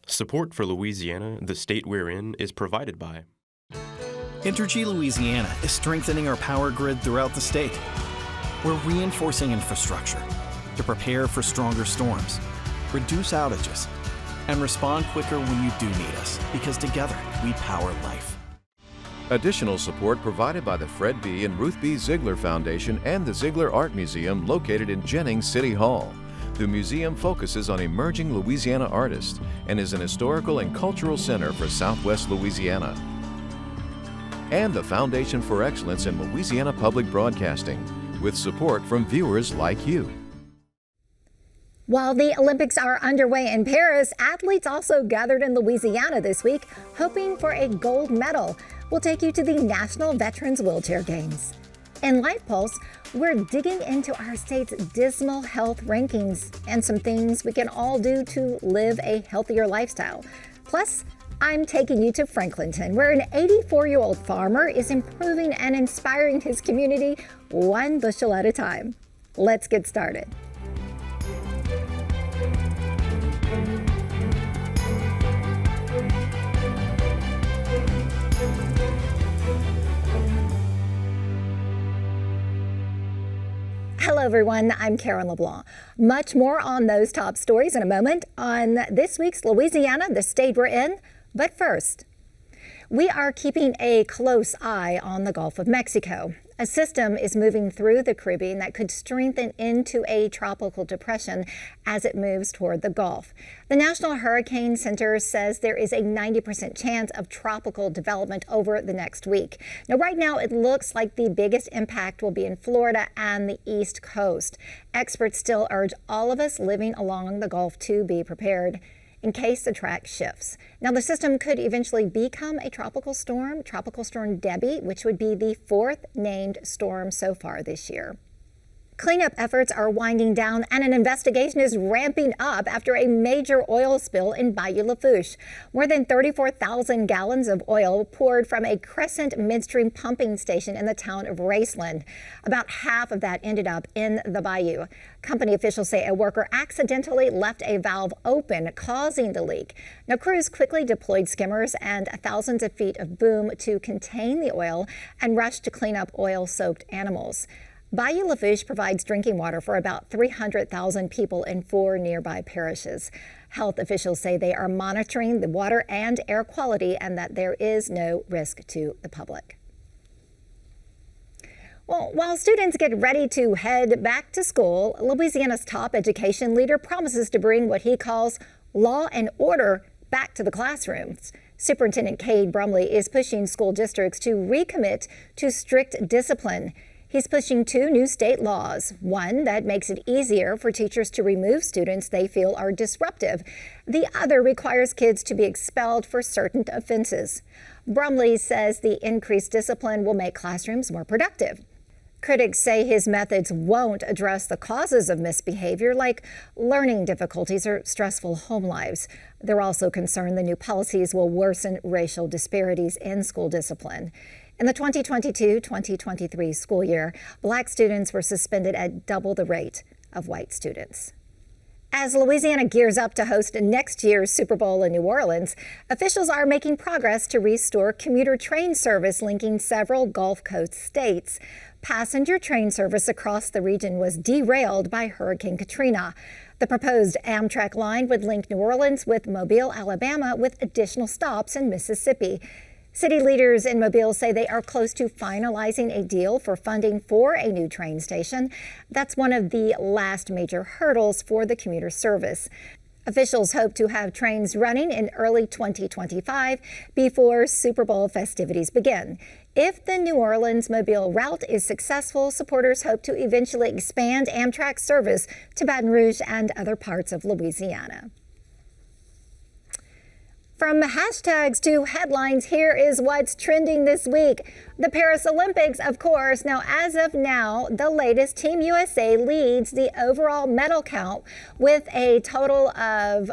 Support for Louisiana, the state we're in, is provided by Entergy Louisiana is strengthening our power grid throughout the state. We're reinforcing infrastructure to prepare for stronger storms, reduce outages, and respond quicker when you do need us, because together we power life. Additional support provided by the Fred B. and Ruth B. Ziegler Foundation and the Ziegler Art Museum located in Jennings City Hall. The museum focuses on emerging Louisiana artists and is an historical and cultural center for Southwest Louisiana. And the Foundation for Excellence in Louisiana Public Broadcasting, with support from viewers like you. While the Olympics are underway in Paris, athletes also gathered in Louisiana this week, hoping for a gold medal. We'll take you to the National Veterans Wheelchair Games. In Life Pulse, we're digging into our state's dismal health rankings and some things we can all do to live a healthier lifestyle. Plus, I'm taking you to Franklinton, where an 84-year-old farmer is improving and inspiring his community one bushel at a time. Let's get started. Hello, everyone. I'm Karen LeBlanc. Much more on those top stories in a moment on this week's Louisiana, the state we're in. But first, we are keeping a close eye on the Gulf of Mexico. A system is moving through the Caribbean that could strengthen into a tropical depression as it moves toward the Gulf. The National Hurricane Center says there is a 90% chance of tropical development over the next week. Now, right now, it looks like the biggest impact will be in Florida and the East Coast. Experts still urge all of us living along the Gulf to be prepared in case the track shifts. Now, the system could eventually become a tropical storm, Tropical Storm Debbie, which would be the fourth named storm so far this year. Cleanup efforts are winding down and an investigation is ramping up after a major oil spill in Bayou Lafourche. More than 34,000 gallons of oil poured from a Crescent midstream pumping station in the town of Raceland. About half of that ended up in the bayou. Company officials say a worker accidentally left a valve open, causing the leak. Now, crews quickly deployed skimmers and thousands of feet of boom to contain the oil and rushed to clean up oil-soaked animals. Bayou Lafourche provides drinking water for about 300,000 people in 4 nearby parishes. Health officials say they are monitoring the water and air quality and that there is no risk to the public. Well, while students get ready to head back to school, Louisiana's top education leader promises to bring what he calls law and order back to the classrooms. Superintendent Cade Brumley is pushing school districts to recommit to strict discipline. He's pushing 2 new state laws, one that makes it easier for teachers to remove students they feel are disruptive. The other requires kids to be expelled for certain offenses. Brumley says the increased discipline will make classrooms more productive. Critics say his methods won't address the causes of misbehavior like learning difficulties or stressful home lives. They're also concerned the new policies will worsen racial disparities in school discipline. In the 2022-2023 school year, Black students were suspended at double the rate of white students. As Louisiana gears up to host next year's Super Bowl in New Orleans, officials are making progress to restore commuter train service linking several Gulf Coast states. Passenger train service across the region was derailed by Hurricane Katrina. The proposed Amtrak line would link New Orleans with Mobile, Alabama, with additional stops in Mississippi. City leaders in Mobile say they are close to finalizing a deal for funding for a new train station. That's one of the last major hurdles for the commuter service. Officials hope to have trains running in early 2025 before Super Bowl festivities begin. If the New Orleans-Mobile route is successful, supporters hope to eventually expand Amtrak service to Baton Rouge and other parts of Louisiana. From hashtags to headlines, here is what's trending this week. The Paris Olympics, of course. Now, as of now, the latest Team USA leads the overall medal count with a total of,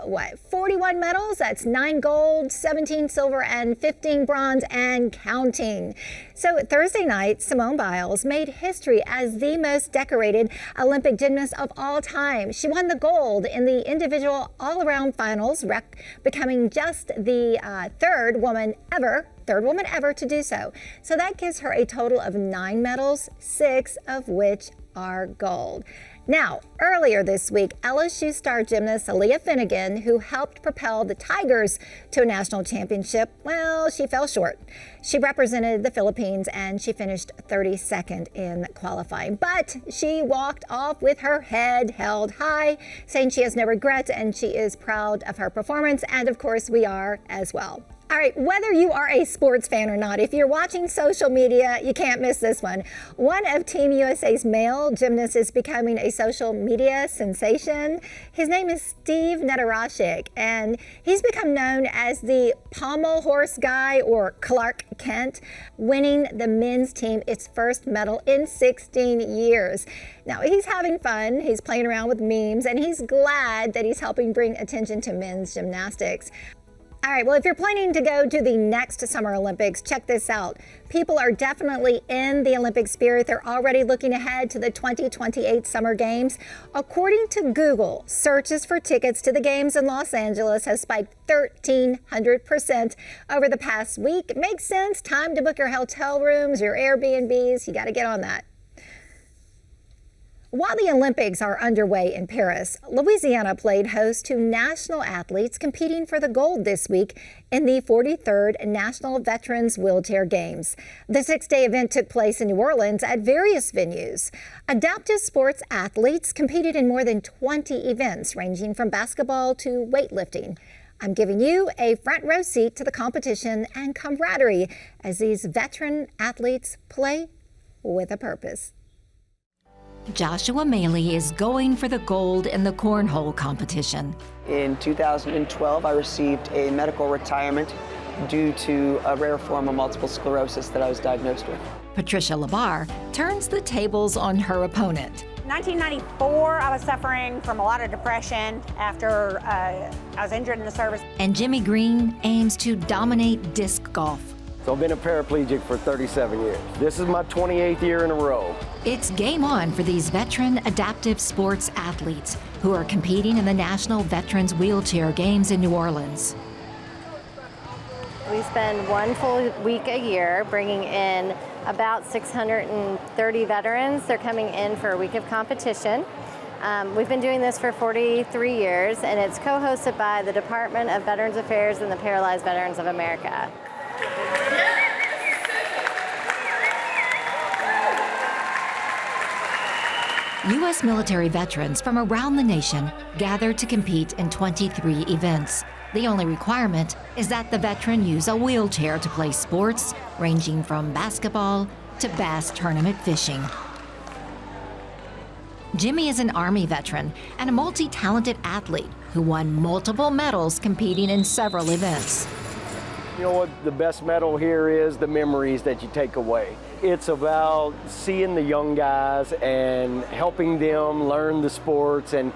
41 medals? That's 9 gold, 17 silver, and 15 bronze, and counting. So Thursday night, Simone Biles made history as the most decorated Olympic gymnast of all time. She won the gold in the individual all-around finals, becoming just the third woman ever to do so. So that gives her a total of 9 medals, 6 of which are gold. Now, earlier this week, LSU star gymnast Aaliyah Finnegan, who helped propel the Tigers to a national championship, well, she fell short. She represented the Philippines and she finished 32nd in qualifying. But she walked off with her head held high, saying she has no regrets and she is proud of her performance. And of course, we are as well. All right, whether you are a sports fan or not, if you're watching social media, you can't miss this one. One of Team USA's male gymnasts is becoming a social media sensation. His name is Steve Netarashik, and he's become known as the pommel horse guy, or Clark Kent, winning the men's team its first medal in 16 years. Now, he's having fun, he's playing around with memes, and he's glad that he's helping bring attention to men's gymnastics. All right, well, if you're planning to go to the next Summer Olympics, check this out. People are definitely in the Olympic spirit. They're already looking ahead to the 2028 Summer Games. According to Google, searches for tickets to the games in Los Angeles has spiked 1,300% over the past week. Makes sense. Time to book your hotel rooms, your Airbnbs. You got to get on that. While the Olympics are underway in Paris, Louisiana played host to national athletes competing for the gold this week in the 43rd National Veterans Wheelchair Games. The 6-day event took place in New Orleans at various venues. Adaptive sports athletes competed in more than 20 events, ranging from basketball to weightlifting. I'm giving you a front row seat to the competition and camaraderie as these veteran athletes play with a purpose. Joshua Maley is going for the gold in the cornhole competition. In 2012, I received a medical retirement due to a rare form of multiple sclerosis that I was diagnosed with. Patricia Labar turns the tables on her opponent. 1994, I was suffering from a lot of depression after I was injured in the service. And Jimmy Green aims to dominate disc golf. So I've been a paraplegic for 37 years. This is my 28th year in a row. It's game on for these veteran adaptive sports athletes who are competing in the National Veterans Wheelchair Games in New Orleans. We spend one full week a year bringing in about 630 veterans. They're coming in for a week of competition. We've been doing this for 43 years, and it's co-hosted by the Department of Veterans Affairs and the Paralyzed Veterans of America. U.S. military veterans from around the nation gather to compete in 23 events. The only requirement is that the veteran use a wheelchair to play sports, ranging from basketball to bass tournament fishing. Jimmy is an Army veteran and a multi-talented athlete who won multiple medals competing in several events. You know what the best medal here is? The memories that you take away. It's about seeing the young guys and helping them learn the sports. And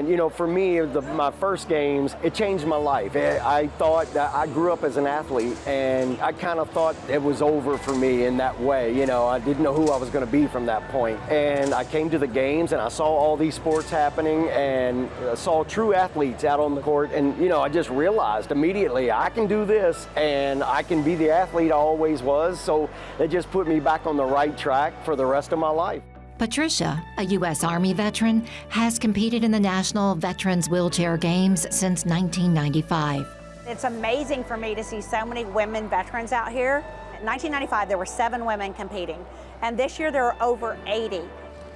you know, for me, my first games, it changed my life. I thought that I grew up as an athlete, and I kind of thought it was over for me in that way. You know, I didn't know who I was going to be from that point. And I came to the games, and I saw all these sports happening, and I saw true athletes out on the court. And, you know, I just realized immediately I can do this, and I can be the athlete I always was. So it just put me back on the right track for the rest of my life. Patricia, a U.S. Army veteran, has competed in the National Veterans Wheelchair Games since 1995. It's amazing for me to see so many women veterans out here. In 1995, there were 7 women competing, and this year there are over 80.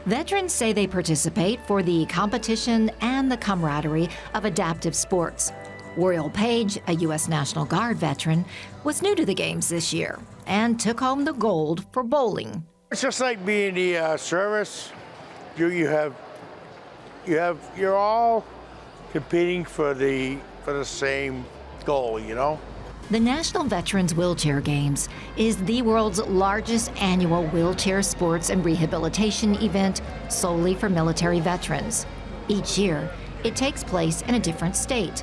Veterans say they participate for the competition and the camaraderie of adaptive sports. Royal Page, a U.S. National Guard veteran, was new to the games this year and took home the gold for bowling. It's just like being the service. You're all competing for the same goal, you know. The National Veterans Wheelchair Games is the world's largest annual wheelchair sports and rehabilitation event solely for military veterans. Each year, it takes place in a different state.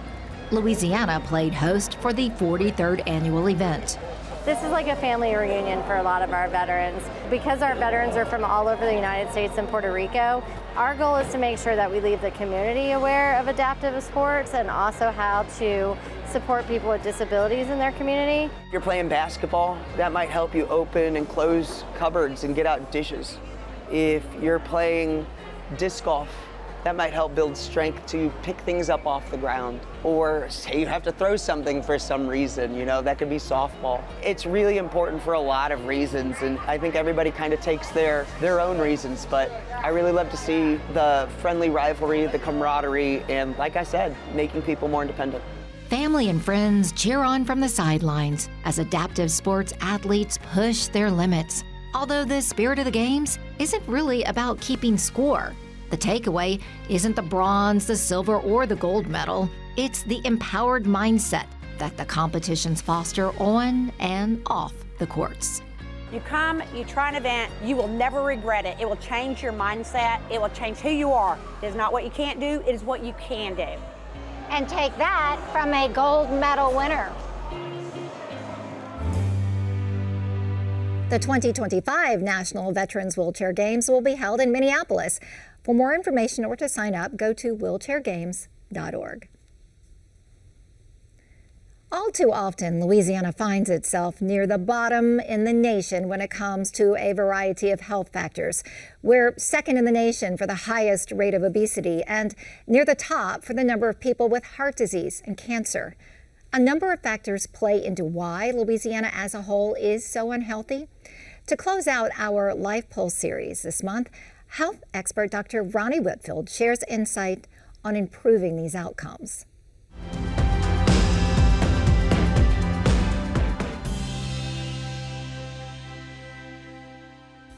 Louisiana played host for the 43rd annual event. This is like a family reunion for a lot of our veterans. Because our veterans are from all over the United States and Puerto Rico, our goal is to make sure that we leave the community aware of adaptive sports and also how to support people with disabilities in their community. If you're playing basketball, that might help you open and close cupboards and get out dishes. If you're playing disc golf, that might help build strength to pick things up off the ground. Or say you have to throw something for some reason, that could be softball. It's really important for a lot of reasons, and I think everybody kind of takes their own reasons, but I really love to see the friendly rivalry, the camaraderie, and like I said, making people more independent. Family and friends cheer on from the sidelines as adaptive sports athletes push their limits. Although the spirit of the games isn't really about keeping score. The takeaway isn't the bronze, the silver, or the gold medal. It's the empowered mindset that the competitions foster on and off the courts. You come, you try an event, you will never regret it. It will change your mindset. It will change who you are. It is not what you can't do, it is what you can do. And take that from a gold medal winner. The 2025 National Veterans Wheelchair Games will be held in Minneapolis. For more information or to sign up, go to wheelchairgames.org. All too often, Louisiana finds itself near the bottom in the nation when it comes to a variety of health factors. We're second in the nation for the highest rate of obesity and near the top for the number of people with heart disease and cancer. A number of factors play into why Louisiana as a whole is so unhealthy. To close out our Life Pulse series this month, health expert Dr. Ronnie Whitfield shares insight on improving these outcomes.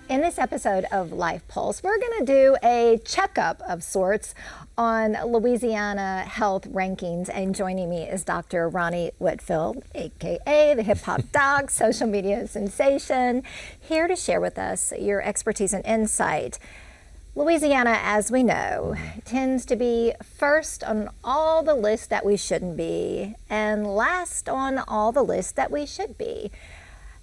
In this episode of Life Pulse, we're going to do a checkup of sorts on Louisiana health rankings, and joining me is Dr. Ronnie Whitfield, aka the hip hop doc, social media sensation, here to share with us your expertise and insight. Louisiana, as we know, tends to be first on all the lists that we shouldn't be and last on all the lists that we should be.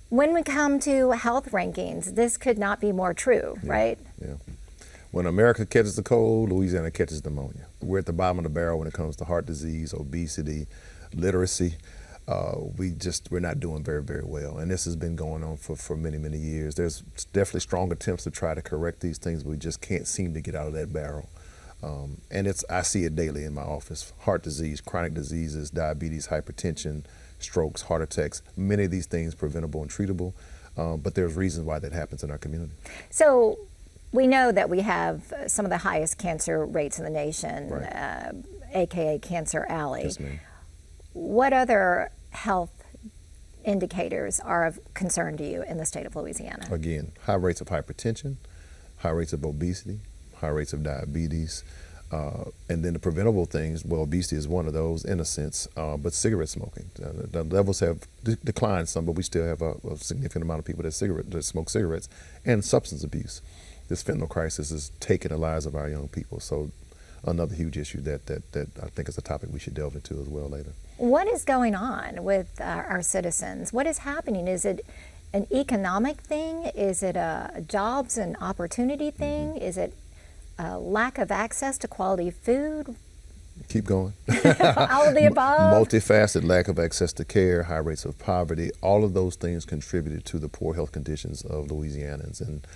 When we come to health rankings, this could not be more true, right? Yeah. When America catches the cold, Louisiana catches pneumonia. We're at the bottom of the barrel when it comes to heart disease, obesity, literacy. We're not doing very, very well. And this has been going on for many, many years. There's definitely strong attempts to try to correct these things, but we just can't seem to get out of that barrel. And I see it daily in my office. Heart disease, chronic diseases, diabetes, hypertension, strokes, heart attacks, many of these things preventable and treatable, but there's reasons why that happens in our community. So we know that we have some of the highest cancer rates in the nation, Right. AKA Cancer Alley. Yes, ma'am. What other health indicators are of concern to you in the state of Louisiana? Again, high rates of hypertension, high rates of obesity, high rates of diabetes, and then the preventable things, well, obesity is one of those in a sense, but cigarette smoking. The levels have declined some, but we still have a significant amount of people that smoke cigarettes, and substance abuse. This fentanyl crisis is taking the lives of our young people. So another huge issue that I think is a topic we should delve into as well later. What is going on with our citizens? What is happening? Is it an economic thing? Is it a jobs and opportunity thing? Is it a lack of access to quality food? Keep going. All of the above? Multifaceted lack of access to care, high rates of poverty, all of those things contributed to the poor health conditions of Louisianans. And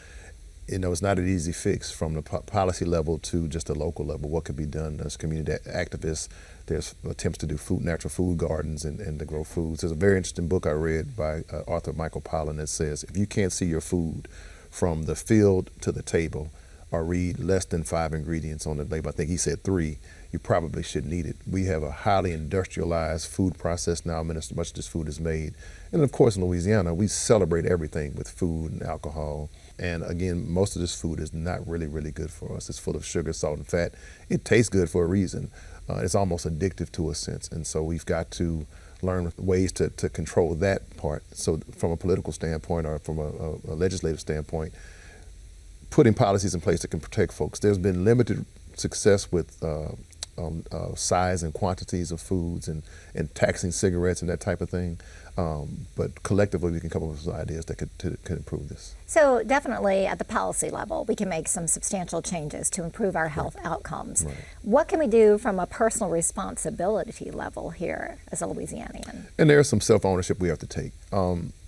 it's not an easy fix from the policy level to just the local level. What could be done as community activists? There's attempts to do natural food gardens and to grow foods. There's a very interesting book I read by author Michael Pollan that says, if you can't see your food from the field to the table, or read less than 5 ingredients on the label, I think he said 3, you probably shouldn't eat it. We have a highly industrialized food process now, much of this food is made. And of course in Louisiana, we celebrate everything with food and alcohol. And again, most of this food is not really, really good for us. It's full of sugar, salt, and fat. It tastes good for a reason. It's almost addictive to a sense. And so we've got to learn ways to control that part. So from a political standpoint or from a legislative standpoint, putting policies in place that can protect folks. There's been limited success with size and quantities of foods and taxing cigarettes and that type of thing. But collectively, we can come up with some ideas that could improve this. So definitely at the policy level, we can make some substantial changes to improve our health outcomes. Right. What can we do from a personal responsibility level here as a Louisianian? And there's some self-ownership we have to take.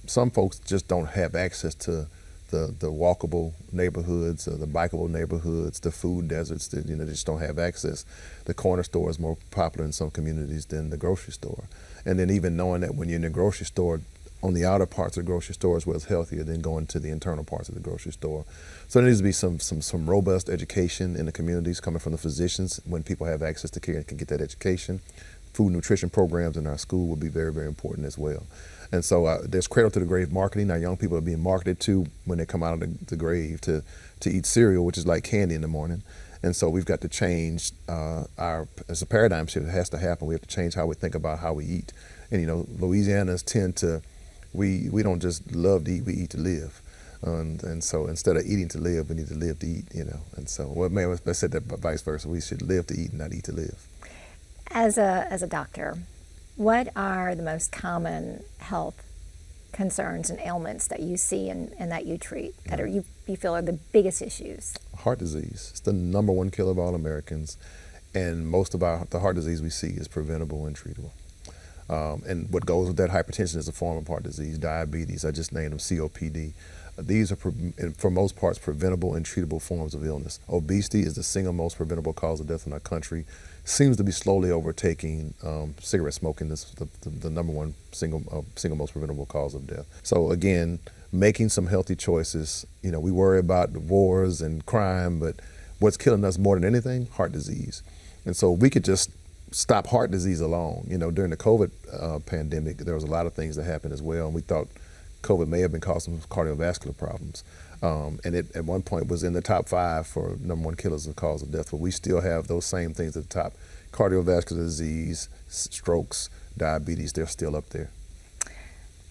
Some folks just don't have access to the walkable neighborhoods, the bikeable neighborhoods, the food deserts. That, they just don't have access. The corner store is more popular in some communities than the grocery store. And then even knowing that when you're in the grocery store, on the outer parts of the grocery store is where it's healthier than going to the internal parts of the grocery store. So there needs to be some robust education in the communities coming from the physicians when people have access to care and can get that education. Food nutrition programs in our school will be very, very important as well. And so there's cradle to the grave marketing. Our young people are being marketed to when they come out of the grave to eat cereal, which is like candy in the morning. And so we've got to change as a paradigm shift. It has to happen. We have to change how we think about how we eat. And Louisianans tend to, we don't just love to eat, we eat to live. And so instead of eating to live, we need to live to eat, And so, I said that vice versa. We should live to eat and not eat to live. As a doctor, what are the most common health concerns and ailments that you see and that you treat that you feel are the biggest issues? Heart disease. It's the number one killer of all Americans, and most of the heart disease we see is preventable and treatable. And what goes with that, hypertension is a form of heart disease, diabetes, I just named them, COPD. These are, for most parts, preventable and treatable forms of illness. Obesity is the single most preventable cause of death in our country. Seems to be slowly overtaking cigarette smoking, the number one single most preventable cause of death. So again, making some healthy choices. We worry about the wars and crime, but what's killing us more than anything? Heart disease. And so we could just stop heart disease alone. During the COVID pandemic, there was a lot of things that happened as well, and we thought COVID may have been causing some cardiovascular problems. And it, at one point, was in the top 5 for number one killers of cause of death, but we still have those same things at the top. Cardiovascular disease, strokes, diabetes, they're still up there.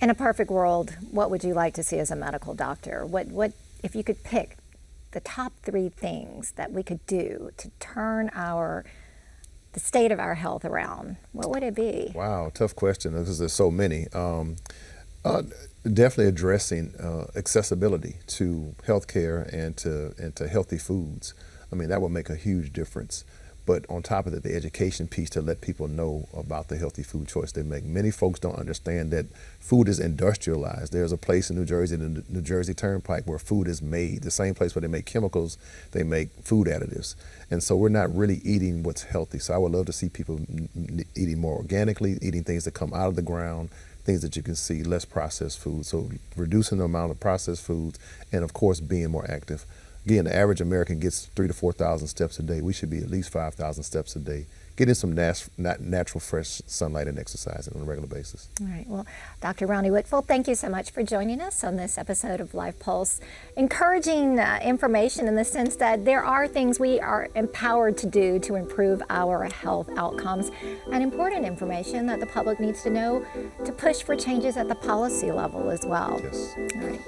In a perfect world, what would you like to see as a medical doctor? What if you could pick the top 3 things that we could do to turn the state of our health around, what would it be? Wow, tough question, because there's so many. Definitely addressing accessibility to healthcare and to healthy foods. I mean, that would make a huge difference. But on top of that, the education piece to let people know about the healthy food choice they make. Many folks don't understand that food is industrialized. There's a place in New Jersey, the New Jersey Turnpike, where food is made. The same place where they make chemicals, they make food additives. And so we're not really eating what's healthy. So I would love to see people eating more organically, eating things that come out of the ground, things that you can see, less processed food. So reducing the amount of processed foods, and of course being more active. Again, the average American gets 3,000 to 4,000 steps a day. We should be at least 5,000 steps a day. Getting some natural, fresh sunlight and exercising on a regular basis. All right. Well, Dr. Ronnie Whitfield, thank you so much for joining us on this episode of Life Pulse. Encouraging information in the sense that there are things we are empowered to do to improve our health outcomes, and important information that the public needs to know to push for changes at the policy level as well. Yes. All right.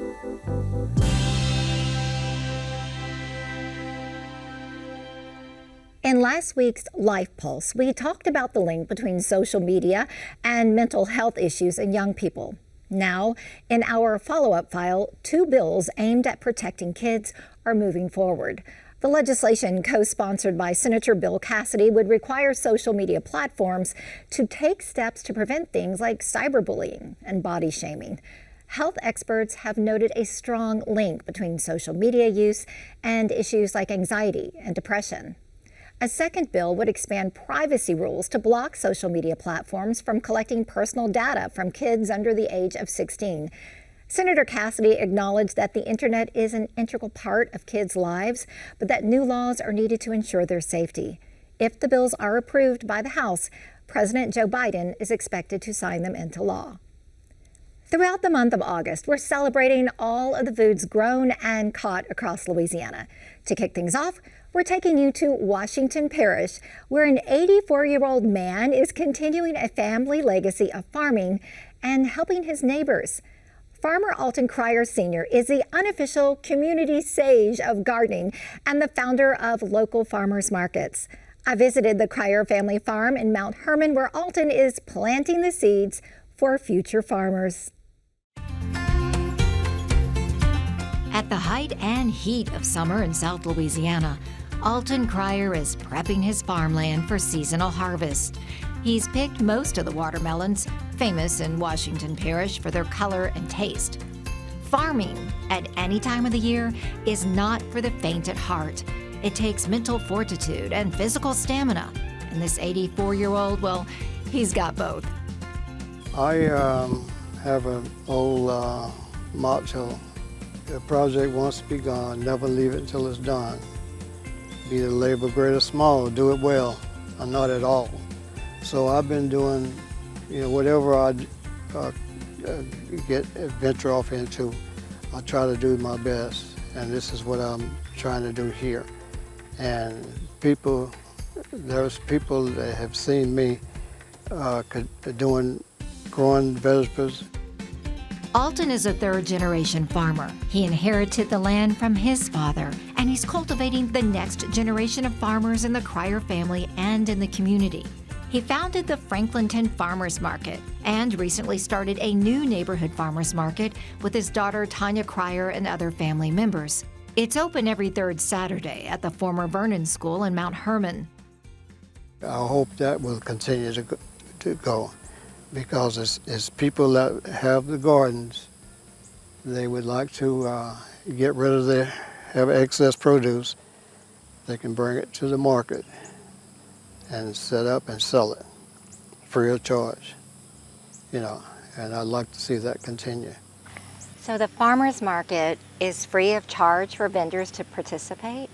In last week's Life Pulse, we talked about the link between social media and mental health issues in young people. Now, in our follow-up file, 2 bills aimed at protecting kids are moving forward. The legislation, co-sponsored by Senator Bill Cassidy, would require social media platforms to take steps to prevent things like cyberbullying and body shaming. Health experts have noted a strong link between social media use and issues like anxiety and depression. A second bill would expand privacy rules to block social media platforms from collecting personal data from kids under the age of 16. Senator Cassidy acknowledged that the internet is an integral part of kids' lives, but that new laws are needed to ensure their safety. If the bills are approved by the House, President Joe Biden is expected to sign them into law. Throughout the month of August, we're celebrating all of the foods grown and caught across Louisiana. To kick things off, We're taking you to Washington Parish, where an 84-year-old man is continuing a family legacy of farming and helping his neighbors. Farmer Aulton Cryer Sr. is the unofficial community sage of gardening and the founder of local farmers markets. I visited the Cryer family farm in Mount Hermon, where Aulton is planting the seeds for future farmers. At the height and heat of summer in South Louisiana, Aulton Cryer is prepping his farmland for seasonal harvest. He's picked most of the watermelons, famous in Washington Parish for their color and taste. Farming at any time of the year is not for the faint at heart. It takes mental fortitude and physical stamina. And this 84-year-old, well, he's got both. I have an old motto. The project wants to be gone, never leave it until it's done. Be the labor great or small, do it well, or not at all. So I've been doing, whatever I venture off into, I try to do my best, and this is what I'm trying to do here. And there's people that have seen me growing vegetables. Aulton is a third-generation farmer. He inherited the land from his father, and he's cultivating the next generation of farmers in the Cryer family and in the community. He founded the Franklinton Farmers Market and recently started a new neighborhood farmers market with his daughter Tanya Cryer and other family members. It's open every third Saturday at the former Vernon School in Mount Hermon. I hope that will continue to go because it's people that have the gardens. They would like to get rid of have excess produce. They can bring it to the market and set up and sell it free of charge, and I'd like to see that continue. So the farmers market is free of charge for vendors to participate?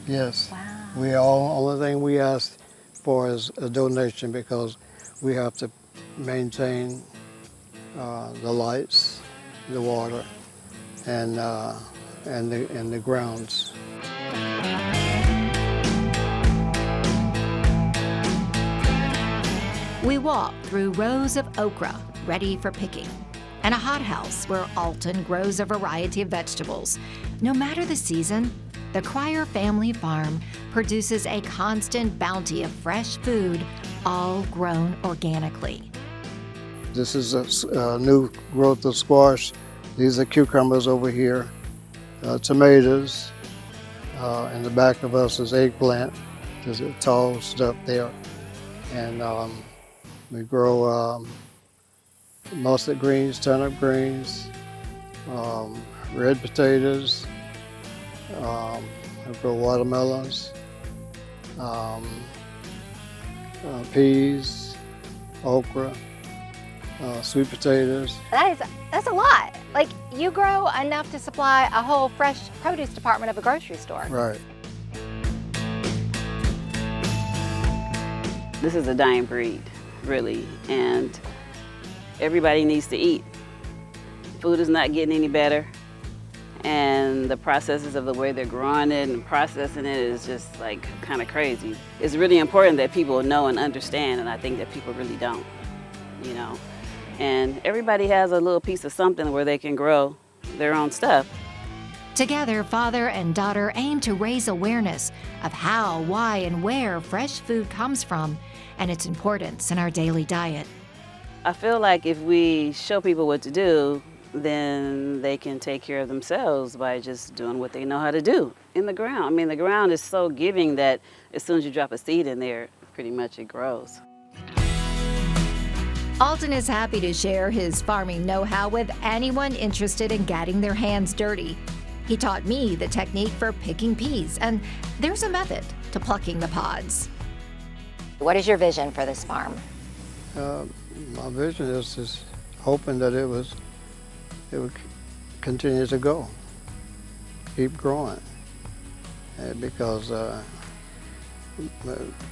Yes. Wow. Only thing we ask for is a donation because we have to maintain the lights, the water, and the grounds. We walk through rows of okra ready for picking and a hothouse where Aulton grows a variety of vegetables. No matter the season, the Cryer family farm produces a constant bounty of fresh food, all grown organically. This is a new growth of squash. These are cucumbers over here, tomatoes. In the back of us is eggplant. There's a tall stuff there. And we grow mustard greens, turnip greens, red potatoes. We grow watermelons, peas, okra, sweet potatoes. That's a lot. Like, you grow enough to supply a whole fresh produce department of a grocery store. Right. This is a dying breed, really, and everybody needs to eat. Food is not getting any better, and the processes of the way they're growing it and processing it is just like kind of crazy. It's really important that people know and understand, and I think that people really don't, And everybody has a little piece of something where they can grow their own stuff. Together, father and daughter aim to raise awareness of how, why, and where fresh food comes from and its importance in our daily diet. I feel like if we show people what to do, then they can take care of themselves by just doing what they know how to do in the ground. I mean, the ground is so giving that as soon as you drop a seed in there, pretty much it grows. Aulton is happy to share his farming know-how with anyone interested in getting their hands dirty. He taught me the technique for picking peas, and there's a method to plucking the pods. What is your vision for this farm? My vision is just hoping that it would continue to go, keep growing, because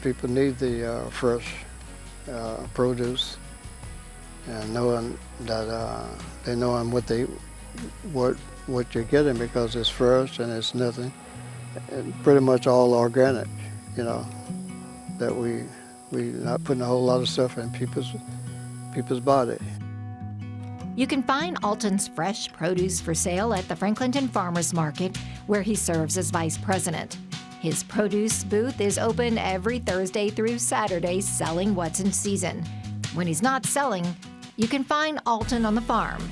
people need the fresh produce, and knowing that they knowing what you're getting because it's fresh and it's nothing pretty much all organic, you know, that we not putting a whole lot of stuff in people's body. You can find Aulton's fresh produce for sale at the Franklinton Farmers Market, where he serves as vice president. His produce booth is open every Thursday through Saturday, selling what's in season. When he's not selling, you can find Aulton on the farm,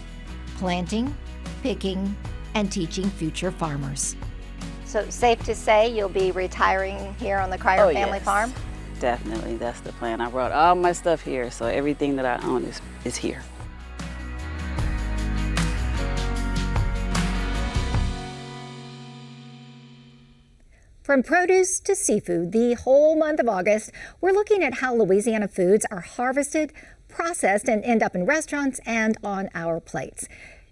planting, picking, and teaching future farmers. So safe to say you'll be retiring here on the Cryer family farm? Definitely, that's the plan. I brought all my stuff here, so everything that I own is here. From produce to seafood, the whole month of August, we're looking at how Louisiana foods are harvested, processed, and end up in restaurants and on our plates.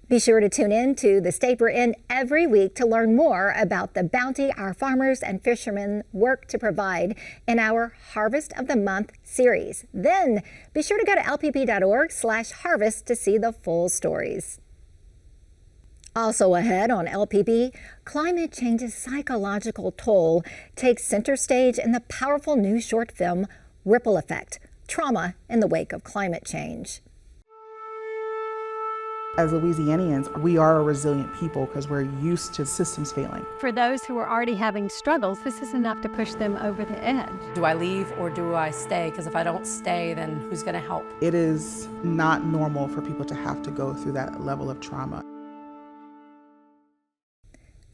Be sure to tune in to The State We're In every week to learn more about the bounty our farmers and fishermen work to provide in our Harvest of the Month series. Then be sure to go to lpp.org/harvest to see the full stories. Also ahead on LPB, climate change's psychological toll takes center stage in the powerful new short film, Ripple Effect: Trauma in the Wake of Climate Change. As Louisianians, we are a resilient people because we're used to systems failing. For those who are already having struggles, this is enough to push them over the edge. Do I leave or do I stay? Because if I don't stay, then who's going to help? It is not normal for people to have to go through that level of trauma.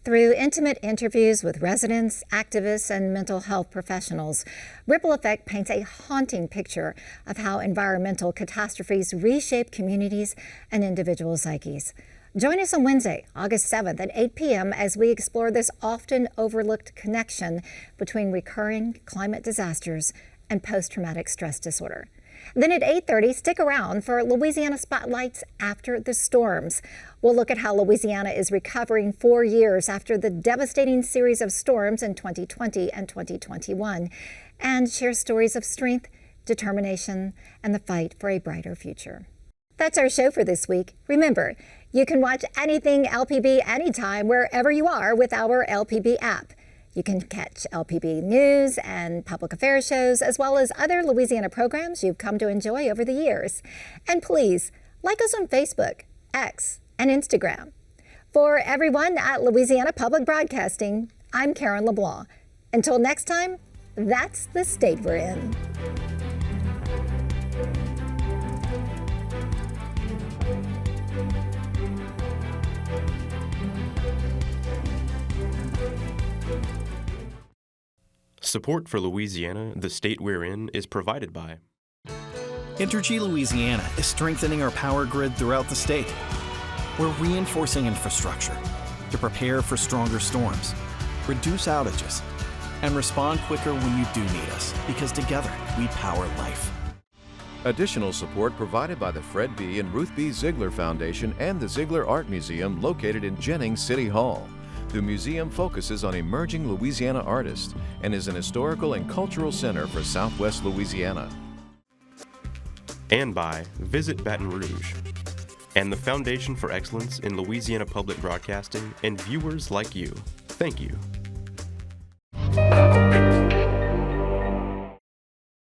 Through intimate interviews with residents, activists, and mental health professionals, Ripple Effect paints a haunting picture of how environmental catastrophes reshape communities and individual psyches. Join us on Wednesday, August 7th at 8 p.m. as we explore this often overlooked connection between recurring climate disasters and post-traumatic stress disorder. Then at 8:30, stick around for Louisiana Spotlights After the Storms. We'll look at how Louisiana is recovering 4 years after the devastating series of storms in 2020 and 2021, and share stories of strength, determination, and the fight for a brighter future. That's our show for this week. Remember, you can watch anything LPB anytime wherever you are with our LPB app. You can catch LPB news and public affairs shows, as well as other Louisiana programs you've come to enjoy over the years. And please, like us on Facebook, X, and Instagram. For everyone at Louisiana Public Broadcasting, I'm Karen LeBlanc. Until next time, that's the state we're in. Support for Louisiana, the state we're in, is provided by Entergy Louisiana is strengthening our power grid throughout the state. We're reinforcing infrastructure to prepare for stronger storms, reduce outages, and respond quicker when you do need us, because together we power life. Additional support provided by the Fred B. and Ruth B. Ziegler Foundation and the Ziegler Art Museum located in Jennings City Hall. The museum focuses on emerging Louisiana artists and is an historical and cultural center for Southwest Louisiana. And by Visit Baton Rouge and the Foundation for Excellence in Louisiana Public Broadcasting and viewers like you. Thank you.